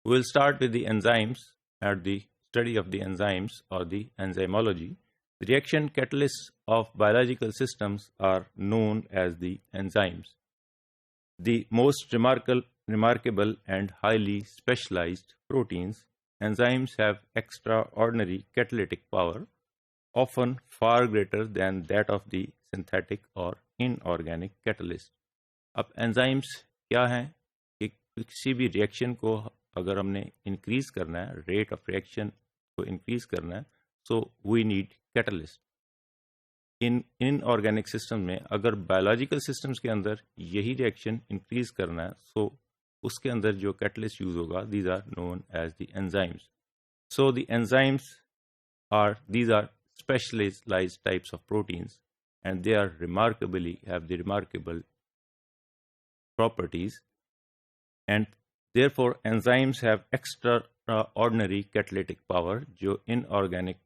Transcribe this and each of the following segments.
We'll start with the enzymes and the study of the enzymes or the enzymology. The reaction catalysts of biological systems are known as the enzymes. The most remarkable and highly specialized proteins, enzymes have extraordinary catalytic power, often far greater than that of the synthetic or inorganic catalyst. अब enzymes क्या हैं कि किसी भी reaction को अगर हमने increase करना है, रेट ऑफ रिएक्शन को इंक्रीज करना है, सो वी नीड कैटलिस्ट. इन इनऑर्गेनिक सिस्टम में अगर बायोलॉजिकल सिस्टम्स के अंदर यही रिएक्शन इंक्रीज करना है, सो उसके अंदर जो कैटलिस्ट यूज होगा, these are known as the enzymes. So the enzymes are these are specialized types of proteins, and they are have the remarkable properties, and therefore enzymes have extraordinary catalytic power. जो inorganic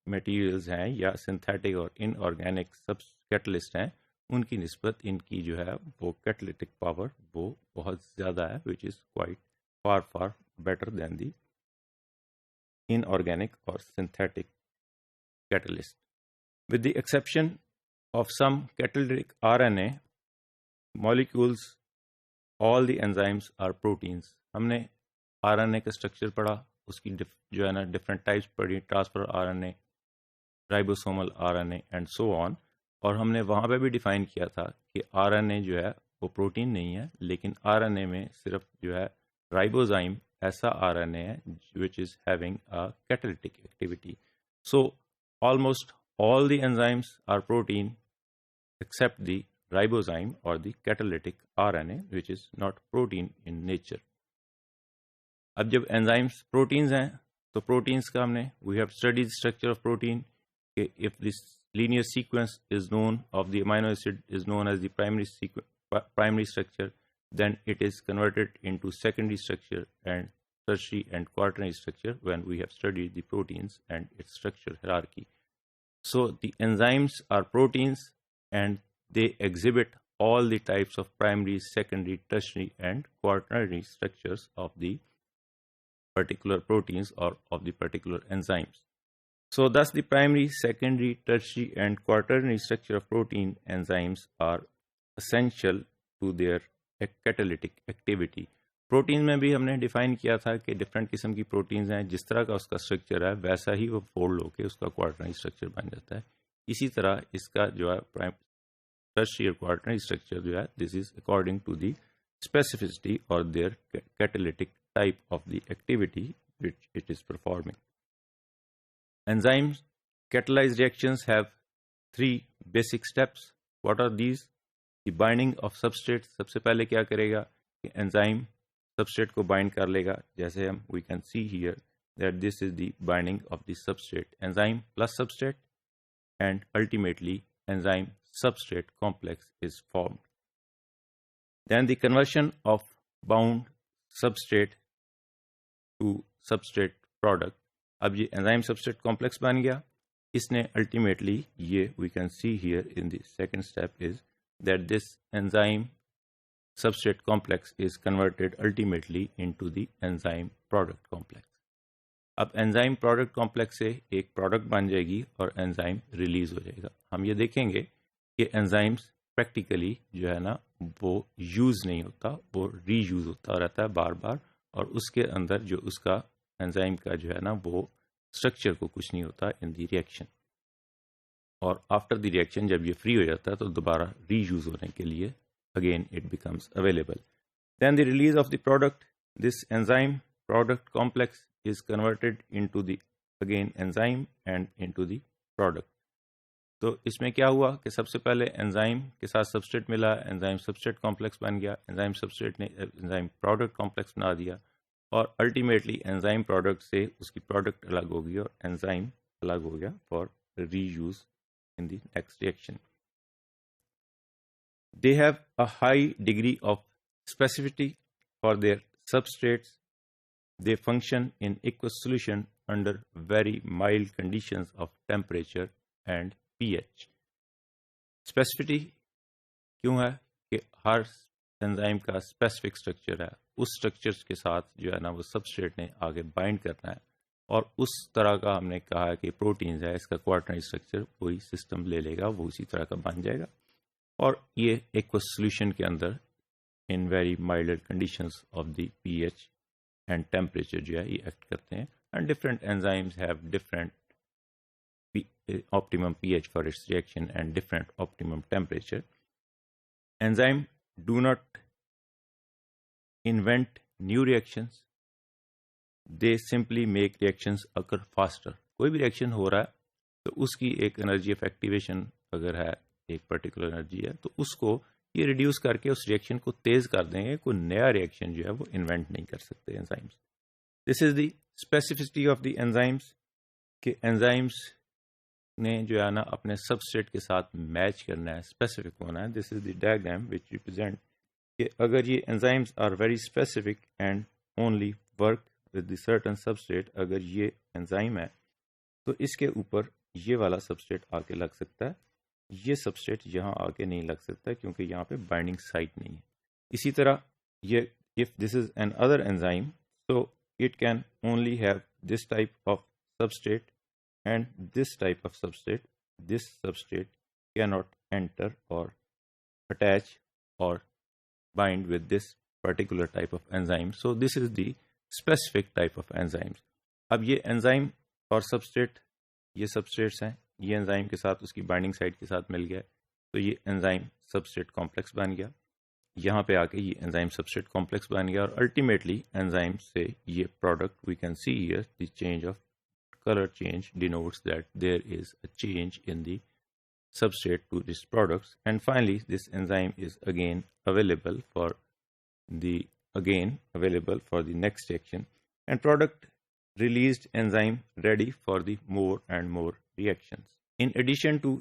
materials हैं या synthetic और inorganic सब catalyst हैं, उनकी निस्बत इनकी जो है वो catalytic power वो बहुत ज़्यादा है, which is quite far better than the inorganic or synthetic catalyst. With the exception of some catalytic RNA molecules, all the enzymes are proteins. हमने RNA का स्ट्रक्चर पढ़ा, उसकी जो है ना डिफरेंट टाइप्स पढ़ी, transfer RNA, ribosomal RNA and so on. और हमने वहाँ पे भी डिफाइन किया था कि RNA जो है वो प्रोटीन नहीं है, लेकिन RNA में सिर्फ जो है राइबोजाइम ऐसा RNA है which is having a catalytic activity. So almost all the enzymes are protein except the ribozyme or the catalytic RNA, which is not protein in nature. अब जब enzymes proteins हैं, तो proteins का हमने we have studied structure of protein. If this linear sequence is known of the amino acid is known as the primary structure, then it is converted into secondary structure and tertiary and quaternary structure when we have studied the proteins and its structure hierarchy. So the enzymes are proteins and they exhibit all the types of primary, secondary, tertiary and quaternary structures of the particular proteins or of the particular enzymes. So thus the primary, secondary, tertiary and quaternary structure of protein enzymes are essential to their catalytic activity. Protein में भी हमने define किया था कि different किस्म की proteins हैं, जिस तरह का उसका स्ट्रक्चर है वैसा ही वो फोल्ड होकर उसका क्वार्टरनरी स्ट्रक्चर बन जाता है. इसी तरह इसका जो है टर्शियरी और क्वार्टरनरी स्ट्रक्चर जो है, this is according to the specificity और their catalytic type of the activity which it is performing. Enzymes catalyzed reactions have three basic steps. What are these? The binding of substrate. सबसे पहले क्या करेगा कि enzyme substrate को bind कर लेगा, जैसे हम we can see here that this is the binding of the substrate, enzyme plus substrate, and ultimately enzyme substrate complex is formed. Then the conversion of bound substrate to substrate product. अब ये enzyme substrate complex बन गया, इसने ultimately ये we can see here in the second step is that this enzyme substrate complex is converted ultimately into the enzyme product complex. अब enzyme product complex से एक product बन जाएगी और एंजाइम रिलीज हो जाएगा. हम ये देखेंगे कि एंजाइम्स प्रैक्टिकली जो है ना वो यूज नहीं होता, वो रीयूज होता रहता है बार बार, और उसके अंदर जो उसका एंजाइम का जो है ना वो स्ट्रक्चर को कुछ नहीं होता इन द रिएक्शन. और आफ्टर द रिएक्शन जब ये फ्री हो जाता है तो दोबारा रीयूज होने के लिए again it becomes available. Then the release of the product, this enzyme product complex is converted into the again enzyme and into the product. तो इसमें क्या हुआ कि सबसे पहले एंजाइम के साथ सबस्ट्रेट मिला, एंजाइम सबस्ट्रेट कॉम्प्लेक्स बन गया, एंजाइम सबस्ट्रेट ने एंजाइम प्रोडक्ट कॉम्प्लेक्स बना दिया, और अल्टीमेटली एंजाइम प्रोडक्ट से उसकी प्रोडक्ट अलग हो गई और एंजाइम अलग हो गया for reuse in the next reaction. They have a high degree of specificity for their substrates. They function in aqueous solution under very mild conditions of temperature and pH. Specificity क्यों है कि हर enzyme का specific structure है, उस structures के साथ जो है ना वो सबस्ट्रेट ने आगे बाइंड करना है, और उस तरह का हमने कहा कि प्रोटीन्स है, इसका क्वार्टरनरी स्ट्रक्चर वही सिस्टम ले लेगा, वो उसी तरह का बन जाएगा, और ये एक सोल्यूशन के अंदर in very milder conditions of the pH and temperature जो है ये एक्ट करते हैं, and different enzymes have different optimum pH for its reaction and different optimum temperature. Enzyme do not invent new reactions, they simply make reactions occur faster. कोई भी reaction हो रहा है तो उसकी एक एनर्जी ऑफ एक्टिवेशन अगर है, एक पर्टिकुलर एनर्जी है, तो उसको ये रिड्यूस करके उस रिएक्शन को तेज कर देंगे, कोई नया रिएक्शन जो है वो इन्वेंट नहीं कर सकते enzymes. This is the specificity of the enzymes, कि एंजाइम्स ने जो है ना अपने सबस्ट्रेट के साथ मैच करना है, स्पेसिफिक होना है. This is the diagram which represent कि अगर ये enzymes are very specific and only work with the certain substrate, अगर ये एंजाइम है तो इसके ऊपर ये वाला सबस्ट्रेट आके लग सकता है, ये सबस्ट्रेट यहाँ आके नहीं लग सकता क्योंकि यहाँ पे बाइंडिंग साइट नहीं है. इसी तरह ये if this is an other enzyme, so it can only have this type of substrate and this type of substrate. This substrate cannot enter or attach or bind with this particular type of enzyme. So this is the specific type of enzymes. अब ये enzyme और substrate, ये substrates हैं, ये enzyme के साथ उसकी binding site के साथ मिल गया, तो ये एंजाइम सबस्ट्रेट कॉम्प्लेक्स बन गया. यहाँ पे आके ये एंजाइम सबस्ट्रेट कॉम्प्लेक्स बन गया, और अल्टीमेटली एंजाइम से ये product we can see here the change of color change denotes that there is a change in the substrate to this products. And finally this enzyme is again available for the next reaction, and product released enzyme ready for the more and more reactions. In addition to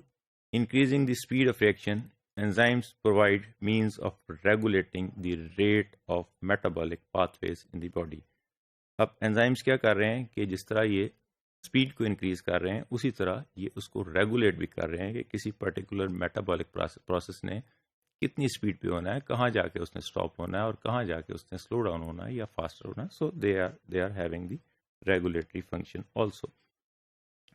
increasing the speed of reaction, enzymes provide means of regulating the rate of metabolic pathways in the body. अब enzymes क्या कर रहे हैं कि जिस तरह ये speed को इंक्रीज कर रहे हैं, उसी तरह ये उसको रेगुलेट भी कर रहे हैं कि किसी पर्टिकुलर मेटाबॉलिक प्रोसेस ने कितनी स्पीड पे होना है, कहाँ जाके उसने स्टॉप होना है और कहाँ जाके उसने स्लो डाउन होना है या फास्टर होना है. So they are having the regulatory function also.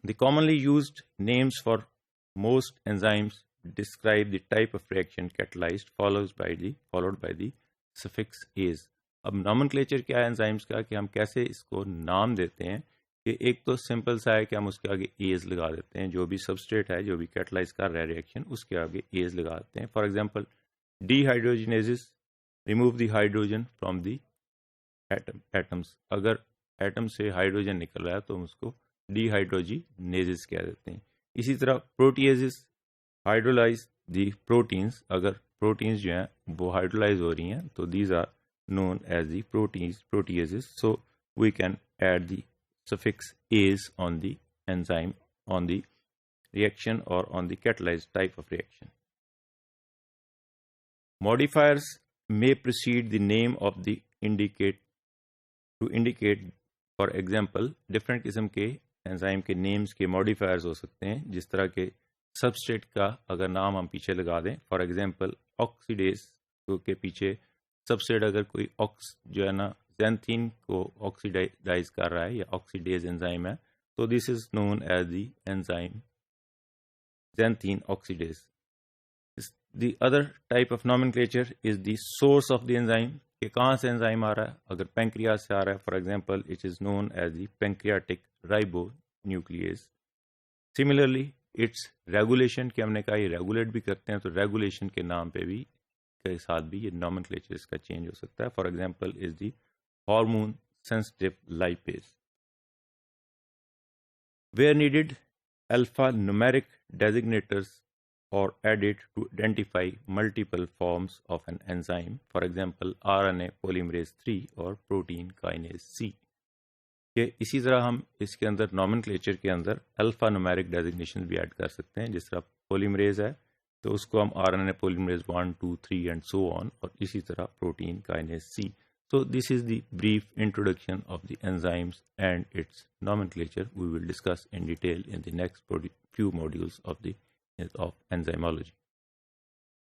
The commonly used names for most enzymes describe the type of reaction catalyzed followed by the suffix ase. अब नॉमेनक्लेचर क्या है एंजाइम्स का, कि हम कैसे इसको नाम देते हैं, कि एक तो सिंपल सा है कि हम उसके आगे एज लगा देते हैं, जो भी सबस्ट्रेट है जो भी कैटलाइज कर रहा है रिएक्शन उसके आगे एज लगा देते हैं. For example dehydrogenases, remove the hydrogen from the atoms. अगर एटम से हाइड्रोजन निकल रहा है तो हम उसको डीहाइड्रोजिनेसिस कह देते हैं. इसी तरह प्रोटिएसिस, हाइड्रोलाइज द प्रोटीन्स. अगर प्रोटीन्स जो हैं वो हाइड्रोलाइज हो रही हैं तो these are known as the proteases. So we can add the suffix "ase" on the enzyme, on the reaction or on the catalyzed type of reaction. Modifiers may precede the name of the to indicate, for example, different किस्म के enzyme के names के modifiers हो सकते हैं. जिस तरह के सबस्ट्रेट का अगर नाम हम पीछे लगा दें, फॉर एग्जांपल ऑक्सीडेज के पीछे सबस्ट्रेट अगर कोई जो है ना ज़ैंथीन को ऑक्सीडाइज कर रहा है या ऑक्सीडेज एंजाइम है, तो this is known as the enzyme xanthine oxidase. The other type of nomenclature is the source of the enzyme, कि कहाँ से एंजाइम आ रहा है. अगर पैंक्रियाज से आ रहा है, for example it is known as the pancreatic ribonuclease. Similarly its regulation, कि हमने कहा ये रेगुलेट भी करते हैं, तो रेगुलेशन के नाम पे भी के साथ भी ये नॉमेनक्लेचर इसका चेंज हो सकता है. For example is the hormone sensitive lipase. Where needed, alpha numeric designators are added to identify multiple forms of an enzyme. For example RNA polymerase 3 और प्रोटीन काइनेज सी. कि इसी तरह हम इसके अंदर नॉमेनक्लेचर के अंदर अल्फा न्यूमेरिक डेजिग्नेशन भी ऐड कर सकते हैं. जिस तरह पॉलीमरेज है तो उसको हम RNA polymerase 1, 2, 3 and so on, और इसी तरह protein kinase C. So this is the brief introduction of the enzymes and its nomenclature. We will discuss in detail in the next few modules of enzymology.